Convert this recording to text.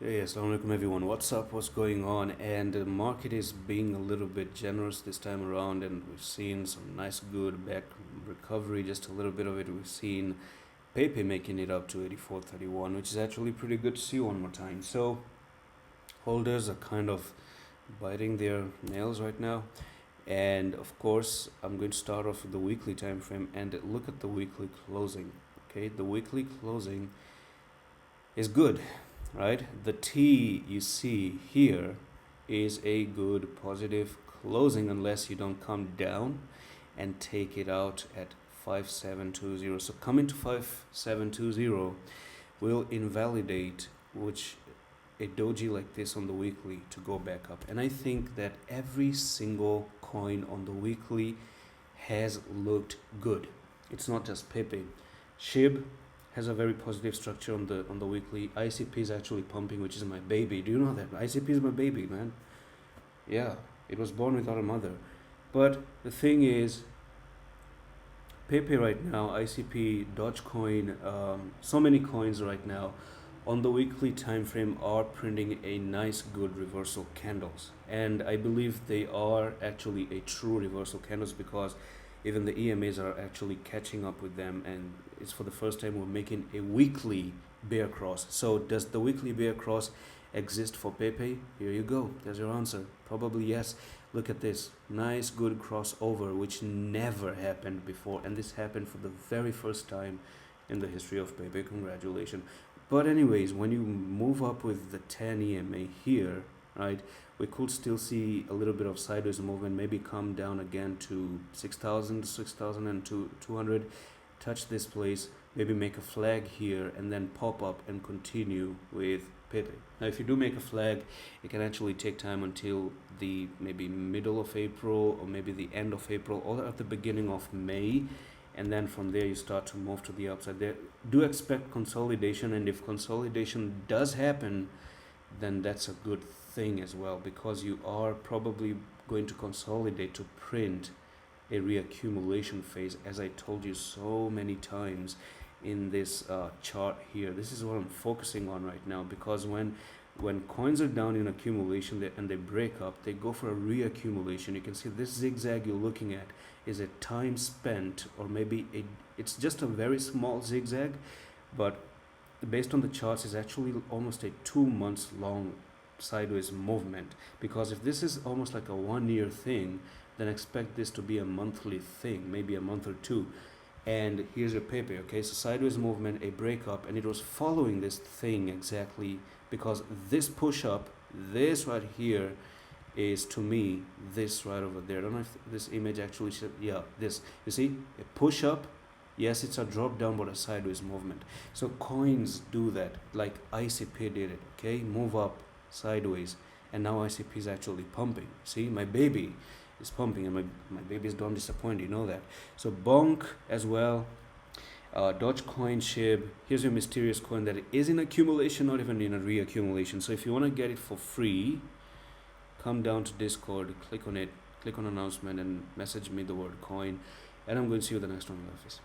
Hey, assalamu alaikum everyone. What's up? What's going on? And the market is being a little bit generous this time around, and we've seen some nice, good back recovery. Just a little bit of it. We've seen Pepe making it up to 84.31, which is actually pretty good to see one more time. So holders are kind of biting their nails right now, and of course, I'm going to start off with the weekly time frame and look at the weekly closing. Okay, the weekly closing is good, right? The T you see here is a good positive closing unless you don't come down and take it out at 5720. So coming to 5720 will invalidate which a doji like this on the weekly to go back up. And I think that every single coin on the weekly has looked good. It's not just Pepe. SHIB has a very positive structure on the weekly. ICP is actually pumping, which is my baby. Do you know that? ICP is my baby, man. Yeah, it was born without a mother. But the thing is, Pepe right now, ICP, Dogecoin, so many coins right now on the weekly time frame are printing a nice good reversal candles, and I believe they are actually a true reversal candles because even the EMAs are actually catching up with them, and it's for the first time we're making a weekly bear cross. So does the weekly bear cross exist for Pepe? Here you go, there's your answer. Probably yes. Look at this nice good crossover, which never happened before, and this happened for the very first time in the history of Pepe. Congratulations. But anyways, when you move up with the 10 EMA here, right, we could still see a little bit of sideways movement, maybe come down again to 6,000, 6,200, touch this place, maybe make a flag here, and then pop up and continue with Pepe. Now, if you do make a flag, it can actually take time until the maybe middle of April or maybe the end of April or at the beginning of May, and then from there you start to move to the upside. There do expect consolidation, and if consolidation does happen, then that's a good thing as well, because you are probably going to consolidate to print a reaccumulation phase, as I told you so many times in this chart here. This is what I'm focusing on right now, because when coins are down in accumulation and they break up, they go for a reaccumulation. You can see this zigzag you're looking at is a time spent, or maybe it's just a very small zigzag, but based on the charts is actually almost a 2 months long sideways movement, because if this is almost like a 1 year thing, then expect this to be a monthly thing, maybe a month or two. And here's your Pepe. Okay, so sideways movement, a breakup, and it was following this thing exactly, because this push up, this right here, is to me this right over there. I don't know if this image actually should, yeah, this, you see a push up, yes, it's a drop down but a sideways movement. So coins do that, like ICP did it. Okay, move up sideways, and now ICP is actually pumping. See, my baby is pumping, and my babies don't disappoint, you know that. So bonk as well, Dogecoin, SHIB. Here's your mysterious coin that is in accumulation, not even in a reaccumulation. So if you want to get it for free, come down to Discord, click on it, click on announcement, and message me the word coin, and I'm going to see you the next one in the office.